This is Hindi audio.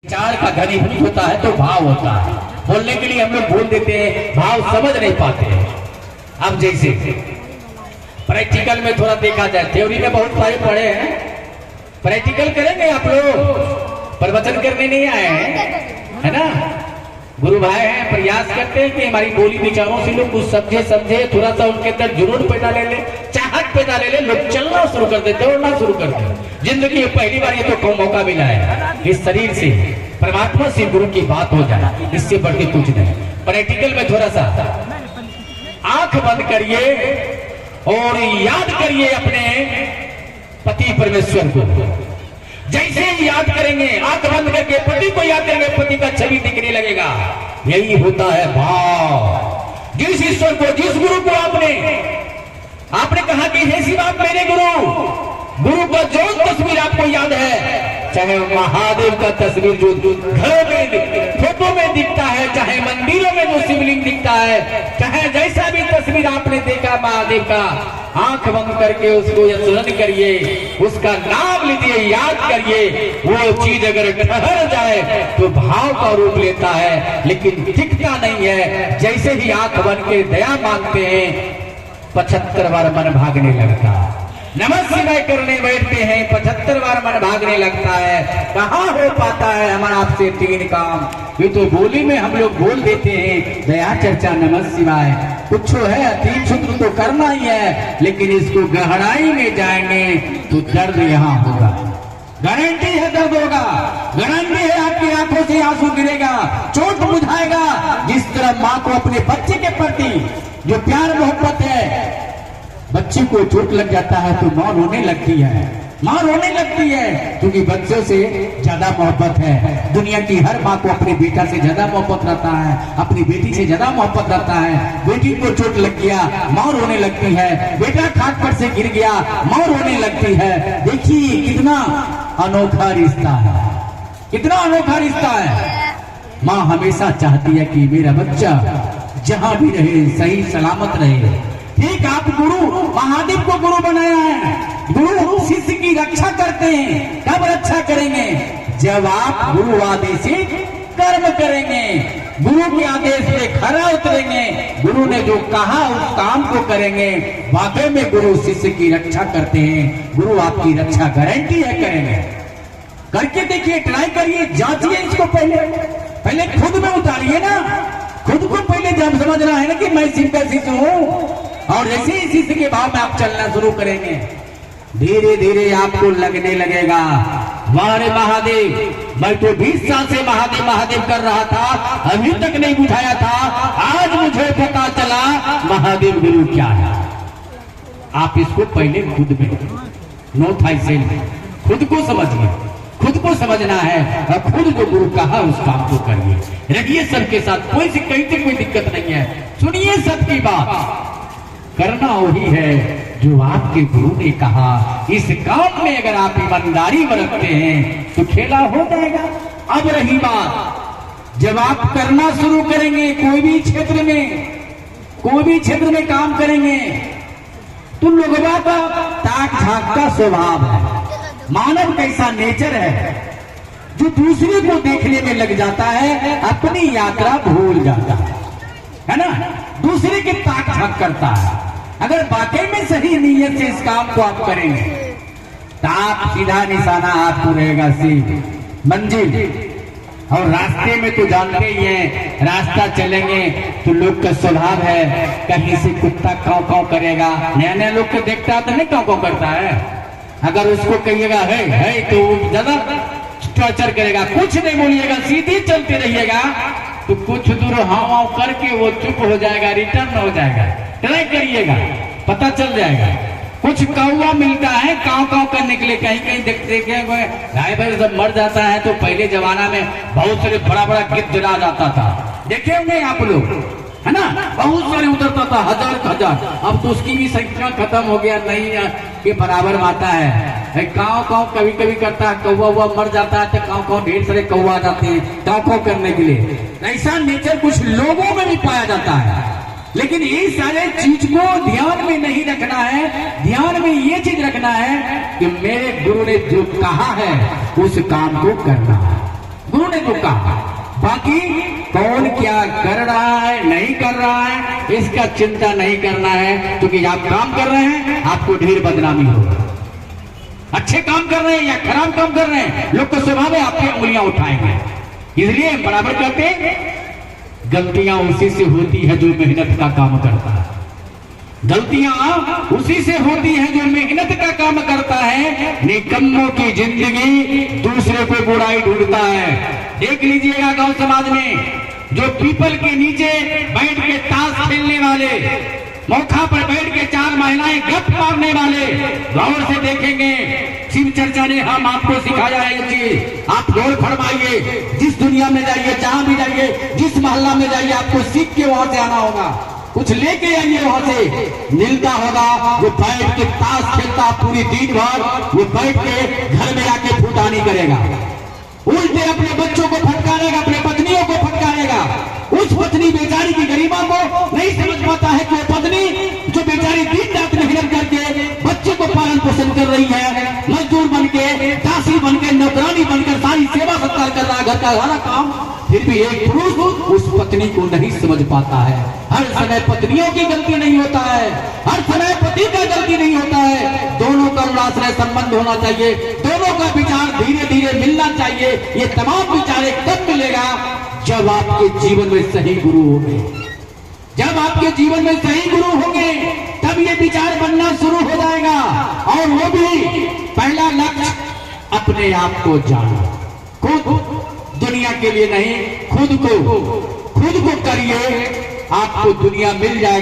विचार का घनीभूत होता है तो भाव होता है। बोलने के लिए हम लोग बोल देते हैं, भाव समझ नहीं पाते हैं। अब जैसे प्रैक्टिकल में थोड़ा देखा जाए, थ्योरी में बहुत सारे पढ़े हैं, प्रैक्टिकल करेंगे आप लोग, प्रवचन करने नहीं आए हैं, है ना। गुरु भाई हैं, प्रयास करते हैं कि हमारी बोली विचारों से लोग कुछ समझे, थोड़ा सा उनके अंदर जुनून पैदा ले ले, चाहत पैदा ले ले, लोग चलना शुरू कर देते, उड़ना शुरू कर देते। जिंदगी में पहली बार ये तो कम मौका मिला है इस शरीर से परमात्मा से गुरु की बात हो जाए, इससे बढ़ के कुछ नहीं। प्रैक्टिकल में थोड़ा सा आंख बंद करिए और याद करिए अपने पति परमेश्वर को। जैसे ही याद करेंगे, आंख बंद करके पति को याद करेंगे, पति का छवि दिखने लगेगा। यही होता है भाव। जिस ईश्वर को, जिस गुरु को आपने कहा कि हे शिव आप मेरे गुरु का जो तस्वीर आपको याद है, चाहे महादेव का तस्वीर जो घरों में फोटो में दिखता है, चाहे मंदिरों में जो शिवलिंग दिखता है, चाहे जैसा भी तस्वीर आपने देखा महादेव का, आंख बंद करके उसको स्मरण करिए, उसका नाम लीजिए, याद करिए। वो चीज अगर ठहर जाए तो भाव का रूप लेता है, लेकिन दिखता नहीं है। जैसे ही आंख बंद के दया मांगते हैं, 75 बार मन भागने लगता है। नमः शिवाय करने बैठते हैं, 75 बार मन भागने लगता है। कहाँ हो पाता है हमारा आपसे 3 काम। ये तो बोली में हम लोग बोल देते हैं, दया चर्चा नमः शिवाय, कुछ है 3 सूत्र तो करना ही है, लेकिन इसको गहराई में जाएंगे तो दर्द यहाँ होगा। गारंटी है दर्द होगा, गारंटी है आपकी आंखों से आंसू गिरेगा, चोट बुझाएगा। जिस तरह माँ को अपने बच्चे के प्रति जो प्यार मोहब्बत है, बच्चे को चोट लग जाता है तो माँ रोने लगती है, माँ रोने लगती है, क्योंकि बच्चों से ज्यादा मोहब्बत है। दुनिया की हर माँ को अपने बेटा से ज्यादा मोहब्बत रहता है, अपनी बेटी से ज्यादा मोहब्बत रहता है। बेटी को चोट लग गया, माँ रोने लगती है, बेटा खाट पर से गिर गया, माँ रोने लगती है। देखिए कितना अनोखा रिश्ता है, कितना अनोखा रिश्ता है। माँ हमेशा चाहती है कि मेरा बच्चा जहां भी रहे सही सलामत रहे। ठीक, आप गुरु महादेव को गुरु बनाया है, गुरु शिष्य की रक्षा करते हैं। कब रक्षा करेंगे? जब आप गुरु आदेश से कर्म करेंगे, गुरु के आदेश पे खरा उतरेंगे, गुरु ने जो कहा उस काम को करेंगे। वाकई में गुरु शिष्य की रक्षा करते हैं, गुरु आपकी रक्षा गारंटी है करेंगे। करके देखिए, ट्राई करिए, जांचिए इसको। पहले खुद में उतारिए ना, खुद को पहले जब समझना है ना कि मैं शिव का शिष्य हूँ, और जैसे ही शिष्य के भाव में आप चलना शुरू करेंगे, धीरे धीरे आपको लगने लगेगा, वाह रे महादेव, मैं तो 20 साल से महादेव महादेव कर रहा था, अभी तक नहीं बुझाया था, आज मुझे पता चला महादेव गुरु क्या है। आप इसको पहले खुद में, नो थाइसेल, खुद को समझिए, खुद को समझना है, और खुद को गुरु कहा उस काम को करिए। रखिए सबके साथ, कोई से कहीं से कोई दिक्कत नहीं है, सुनिए सबकी बात। करना वही है जो आपके गुरु ने कहा। इस काम में अगर आप ईमानदारी बरतते हैं तो खेला हो जाएगा। अब रही बात, जब आप करना शुरू करेंगे कोई भी क्षेत्र में काम करेंगे, तो लोगों का ताक झांक का स्वभाव है। मानव कैसा नेचर है, जो दूसरे को देखने में लग जाता है, अपनी यात्रा भूल जाता है ना, दूसरे के ताक झांक करता है। अगर वाकई में सही नीयत से इस काम को आप करेंगे तो आप सीधा निशाना आपको रहेगा मंजिल। और रास्ते में तो जानते ही हैं, रास्ता चलेंगे तो लोग का स्वभाव है, कहीं से कुत्ता काव काव करेगा, नया नया लोग को देखता है तो नहीं काव काव करता है। अगर उसको कहिएगा है तो वो ज्यादा टॉर्चर करेगा, कुछ नहीं बोलिएगा, सीधे चलते रहिएगा तो कुछ दूर हाव करके वो चुप हो जाएगा, रिटर्न हो जाएगा। ट्राई करिएगा, पता चल जाएगा। कुछ कौवा मिलता है काव काव करने के लिए, कहीं कहीं देखते गाय भैंस जब मर जाता है तो पहले जमाना में बहुत सारे बड़ा बड़ा गिद्ध जला जाता था, देखे होंगे आप लोग, है ना, बहुत सारे उतरता था, हजार। अब तो उसकी भी संख्या खत्म हो गया, नहीं के बराबर आता है। काव काव कभी कभी करता है, कौवा हुआ मर जाता है तो काव काव ढेर सारे कौवा आ जाते हैं काव काव करने के लिए। ऐसा नेचर कुछ लोगों में भी पाया जाता है, लेकिन ये सारे चीज को ध्यान में नहीं रखना है। ध्यान में ये चीज रखना है कि मेरे गुरु ने जो कहा है उस काम को करना है। गुरु ने जो कहा। बाकी कौन क्या कर रहा है नहीं कर रहा है इसका चिंता नहीं करना है, क्योंकि आप काम कर रहे हैं आपको ढेर बदनामी होगा। अच्छे काम कर रहे हैं या खराब काम कर रहे हैं, लोग तो स्वभाव है आपकी उंगलियां उठाएंगे। इसलिए बराबर कहते हैं गलतियां उसी से होती है जो मेहनत का काम करता है। गलतियां उसी से होती है जो मेहनत का काम करता है। निकम्मों की जिंदगी दूसरे पे बुराई ढूंढता है। देख लीजिएगा गांव समाज में जो पीपल के नीचे बैठ के ताश खेलने वाले, मौका पर बैठ के 4 महिलाएं गप मारने वाले, गौर से देखेंगे शिव चर्चा ने हम आपको सिखाया है ये चीज। आप गौर फरमाइए, जिस दुनिया में जाइए, जहां भी जाइए, जिस मोहल्ला में जाइए, आपको सीख के वहां से आना होगा, कुछ लेके आइए वहां से। मिलता होगा वो बैठ के ताश खेलता पूरी दिन भर, वो बैठ के घर में आके फुटानी करेगा, उल्टे अपने बच्चों को फटकारेगा, अपने पत्नियों को फटकारेगा। उस पत्नी बेचारी की गरिमा को नहीं समझ पाता है कि वो पत्नी जो बेचारी दिन रात मेहनत करके बच्चे को पालन पोषण कर रही है, मजदूर बनके, दासी बनके, नौकरानी बनकर सारी सेवा सत्कार कर रहा है, घर का सारा काम, फिर भी एक पुरुष उस पत्नी को नहीं समझ पाता है। हर समय पत्नियों की गलती नहीं होता है, हर समय पति का गलती नहीं होता है। दोनों का उल्लासमय संबंध होना चाहिए, दोनों का विचार धीरे धीरे मिलना चाहिए। ये तमाम विचार तब मिलेगा जब आपके जीवन में सही गुरु होंगे। जब आपके जीवन में सही गुरु होंगे तब ये विचार बनना शुरू हो जाएगा। और वो भी पहला लक्ष्य अपने आप को जानो, खुद, दुनिया के लिए नहीं, खुद को करिए, आपको दुनिया मिल जाएगा।